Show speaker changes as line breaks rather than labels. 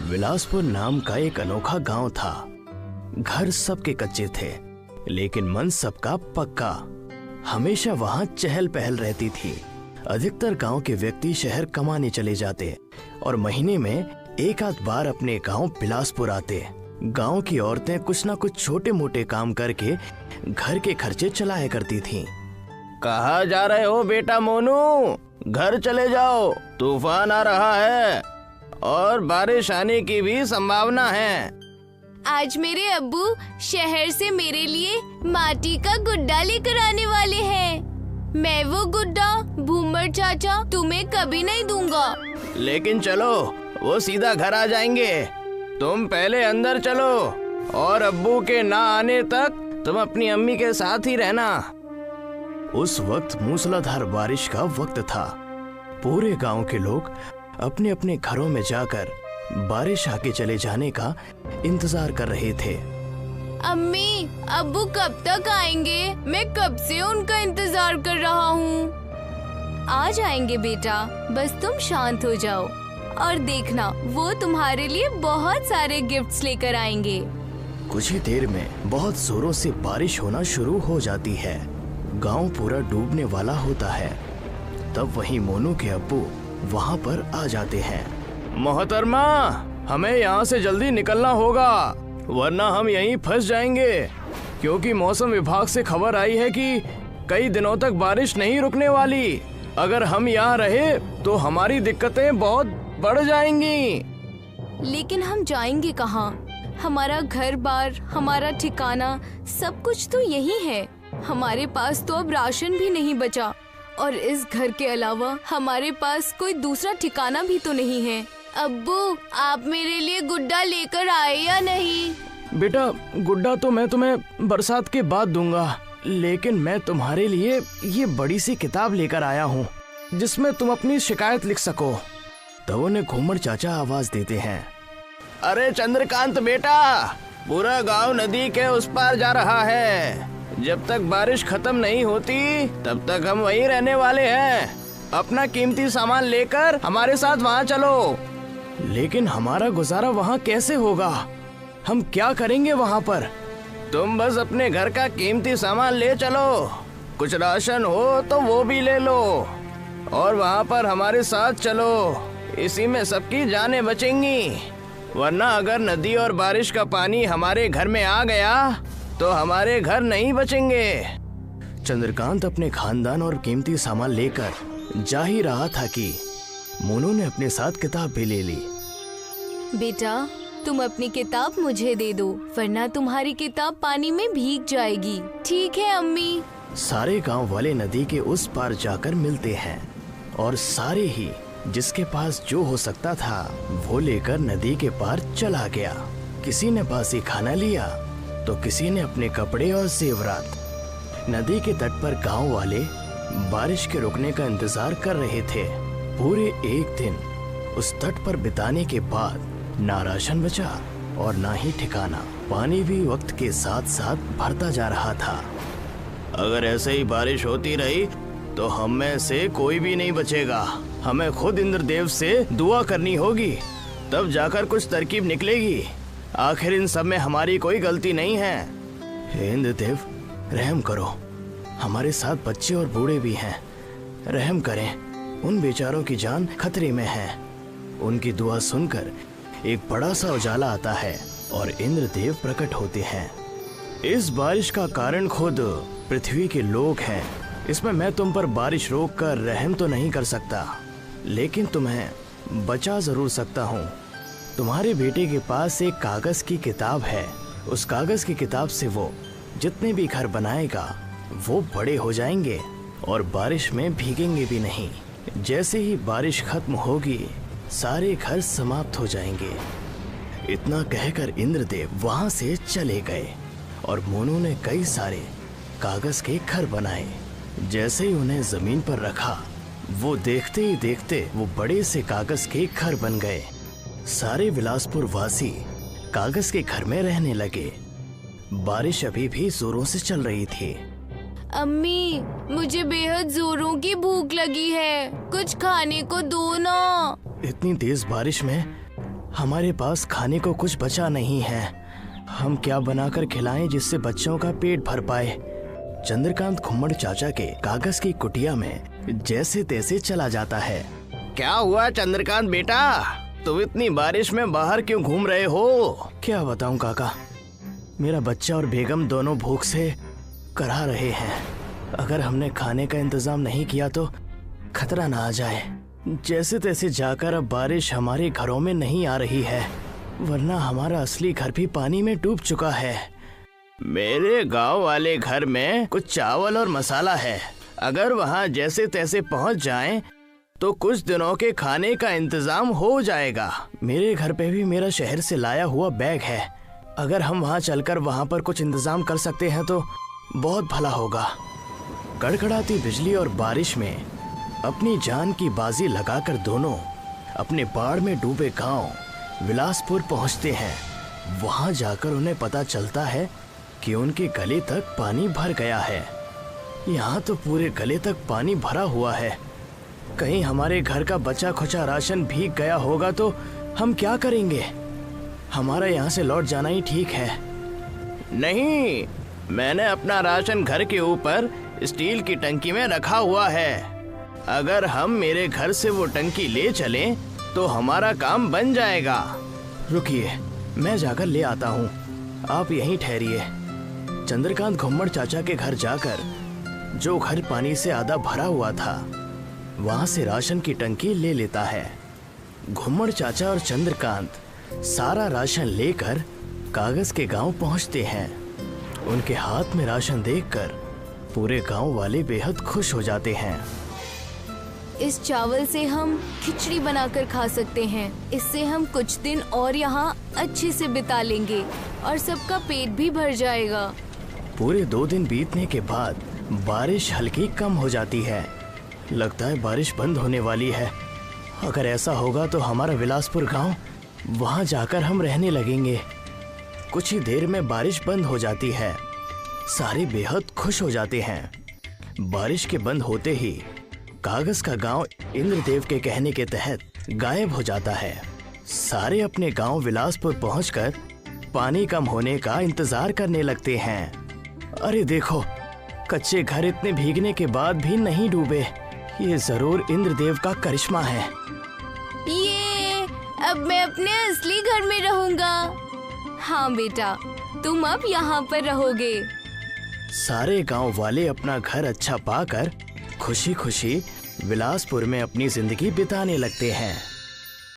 बिलासपुर नाम का एक अनोखा गांव था। घर सबके कच्चे थे, लेकिन मन सबका पक्का। हमेशा वहां चहल पहल रहती थी। अधिकतर गांव के व्यक्ति शहर कमाने चले जाते और महीने में एक आध बार अपने गांव बिलासपुर आते। गांव की औरतें कुछ ना कुछ छोटे मोटे काम करके घर के खर्चे चलाया करती थीं। कहाँ जा रहे हो बेटा मोनू? घर चले जाओ, तूफान आ रहा है और बारिश आने की भी संभावना है।
आज मेरे अब्बू शहर से मेरे लिए माटी का गुड्डा लेकर आने वाले हैं। मैं वो गुड्डा भूमर चाचा तुम्हें कभी नहीं दूंगा।
लेकिन चलो, वो सीधा घर आ जाएंगे। तुम पहले अंदर चलो और अब्बू के ना आने तक तुम अपनी अम्मी के साथ ही रहना। उस वक्त मूसलाधार बारिश का वक्त था। पूरे गांव के लोग अपने अपने घरों में जाकर बारिश आके चले जाने का इंतजार कर रहे थे।
अम्मी, अब्बू कब तक आएंगे? मैं कब से उनका इंतजार कर रहा हूँ। आ जाएंगे बेटा, बस तुम शांत हो जाओ और देखना वो तुम्हारे लिए बहुत सारे गिफ्ट्स लेकर आएंगे।
कुछ ही देर में बहुत जोरों से बारिश होना शुरू हो जाती है। गांव पूरा डूबने वाला होता है। तब वहीं मोनू के अब्बू वहां पर आ जाते हैं। मोहतरमा, हमें यहाँ से जल्दी निकलना होगा, वरना हम यहीं फंस जाएंगे। क्योंकि मौसम विभाग से खबर आई है कि कई दिनों तक बारिश नहीं रुकने वाली। अगर हम यहाँ रहे तो हमारी दिक्कतें बहुत बढ़ जाएंगी।
लेकिन हम जाएंगे कहाँ? हमारा घर बार, हमारा ठिकाना, सब कुछ तो यही है। हमारे पास तो अब राशन भी नहीं बचा और इस घर के अलावा हमारे पास कोई दूसरा ठिकाना भी तो नहीं है। अब्बू, आप मेरे लिए गुड्डा लेकर आए या नहीं?
बेटा, गुड्डा तो मैं तुम्हें बरसात के बाद दूंगा, लेकिन मैं तुम्हारे लिए ये बड़ी सी किताब लेकर आया हूँ जिसमें तुम अपनी शिकायत लिख सको। तब उन्हें घूमर चाचा आवाज देते हैं। अरे चंद्रकांत बेटा, पूरा गांव नदी के उस पार जा रहा है। जब तक बारिश खत्म नहीं होती तब तक हम वहीं रहने वाले हैं। अपना कीमती सामान लेकर हमारे साथ वहाँ चलो। लेकिन हमारा गुजारा वहाँ कैसे होगा? हम क्या करेंगे वहाँ पर? तुम बस अपने घर का कीमती सामान ले चलो। कुछ राशन हो तो वो भी ले लो और वहाँ पर हमारे साथ चलो। इसी में सबकी जानें बचेंगी। वरना अगर नदी और बारिश का पानी हमारे घर में आ गया तो हमारे घर नहीं बचेंगे। चंद्रकांत अपने खानदान और कीमती सामान लेकर जा ही रहा था कि मोनू ने अपने साथ किताब भी ले ली।
बेटा, तुम अपनी किताब मुझे दे दो, वरना तुम्हारी किताब पानी में भीग जाएगी। ठीक है अम्मी।
सारे गांव वाले नदी के उस पार जाकर मिलते हैं और सारे ही जिसके पास जो हो सकता था वो लेकर नदी के पार चला गया। किसी ने बासी खाना लिया तो किसी ने अपने कपड़े और जेवरात। नदी के तट पर गांव वाले बारिश के रुकने का इंतजार कर रहे थे। पूरे एक दिन उस तट पर बिताने के बाद ना राशन बचा और ना ही ठिकाना। पानी भी वक्त के साथ साथ भरता जा रहा था। अगर ऐसे ही बारिश होती रही तो हम में से कोई भी नहीं बचेगा। हमें खुद इंद्रदेव से दुआ करनी होगी, तब जाकर कुछ तरकीब निकलेगी। आखिर इन सब में हमारी कोई गलती नहीं है। हे इंद्रदेव, रहम करो। हमारे साथ बच्चे और बूढ़े भी हैं। रहम करें, उन बेचारों की जान खतरे में है। उनकी दुआ सुनकर एक बड़ा सा उजाला आता है और इंद्रदेव प्रकट होते हैं। इस बारिश का कारण खुद पृथ्वी के लोग हैं। इसमें मैं तुम पर बारिश रोक कर रहम तो नहीं कर सकता, लेकिन तुम्हें बचा जरूर सकता हूँ। तुम्हारे बेटे के पास एक कागज की किताब है। उस कागज की किताब से वो जितने भी घर बनाएगा वो बड़े हो जाएंगे और बारिश में भीगेंगे भी नहीं। जैसे ही बारिश खत्म होगी सारे घर समाप्त हो जाएंगे। इतना कहकर इंद्रदेव वहां से चले गए और मोनू ने कई सारे कागज के घर बनाए। जैसे ही उन्हें जमीन पर रखा वो देखते ही देखते वो बड़े से कागज के घर बन गए। सारे बिलासपुर वासी कागज के घर में रहने लगे। बारिश अभी भी जोरों से चल रही थी।
अम्मी, मुझे बेहद जोरों की भूख लगी है, कुछ खाने को दो ना।
इतनी तेज बारिश में हमारे पास खाने को कुछ बचा नहीं है। हम क्या बनाकर खिलाएं जिससे बच्चों का पेट भर पाए। चंद्रकांत घुम्मड़ चाचा के कागज की कुटिया में जैसे तैसे चला जाता है। क्या हुआ चंद्रकांत बेटा, तुम इतनी बारिश में बाहर क्यों घूम रहे हो? क्या बताऊं काका, मेरा बच्चा और बेगम दोनों भूख से करा रहे हैं। अगर हमने खाने का इंतजाम नहीं किया तो खतरा ना आ जाए। जैसे तैसे जाकर अब बारिश हमारे घरों में नहीं आ रही है, वरना हमारा असली घर भी पानी में डूब चुका है। मेरे गांव वाले घर में कुछ चावल और मसाला है, अगर वहां जैसे तैसे पहुंच जाएं तो कुछ दिनों के खाने का इंतजाम हो जाएगा। मेरे घर पे भी मेरा शहर से लाया हुआ बैग है, अगर हम वहां चलकर वहां पर कुछ इंतजाम कर सकते हैं तो बहुत भला होगा। कड़कड़ाती बिजली और बारिश में अपनी जान की बाजी लगाकर दोनों अपने बाढ़ में डूबे गांव विलासपुर पहुंचते हैं। वहां जाकर उन्हें पता चलता है कि उनके गले तक पानी भर गया है। यहाँ तो पूरे गले तक पानी भरा हुआ है। कहीं हमारे घर का बचा खुचा राशन भीग गया होगा तो हम क्या करेंगे? हमारा यहाँ से लौट जाना ही ठीक है। नहीं, मैंने अपना राशन घर के ऊपर स्टील की टंकी में रखा हुआ है। अगर हम मेरे घर से वो टंकी ले चलें तो हमारा काम बन जाएगा। रुकिए, मैं जाकर ले आता हूँ, आप यहीं ठहरिए। चंद्रकांत घुम्मड़ चाचा के घर जाकर, जो घर पानी से आधा भरा हुआ था, वहाँ से राशन की टंकी ले लेता है। घुम्मड़ चाचा और चंद्रकांत सारा राशन लेकर कागज के गांव पहुँचते हैं। उनके हाथ में राशन देखकर पूरे गांव वाले बेहद खुश हो जाते हैं।
इस चावल से हम खिचड़ी बनाकर खा सकते हैं। इससे हम कुछ दिन और यहाँ अच्छे से बिता लेंगे और सबका पेट भी भर जाएगा।
पूरे 2 दिन बीतने के बाद बारिश हल्की कम हो जाती है। लगता है बारिश बंद होने वाली है। अगर ऐसा होगा तो हमारा विलासपुर गांव, वहां जाकर हम रहने लगेंगे। कुछ ही देर में बारिश बंद हो जाती है। सारे बेहद खुश हो जाते हैं। बारिश के बंद होते ही कागज का गांव इंद्रदेव के कहने के तहत गायब हो जाता है। सारे अपने गांव विलासपुर पहुंचकर पानी कम होने का इंतजार करने लगते हैं। अरे देखो, कच्चे घर इतने भीगने के बाद भी नहीं डूबे। ये जरूर इंद्रदेव का करिश्मा है।
ये अब मैं अपने असली घर में रहूंगा। हाँ बेटा, तुम अब यहाँ पर रहोगे।
सारे गांव वाले अपना घर अच्छा पाकर खुशी खुशी विलासपुर में अपनी जिंदगी बिताने लगते हैं।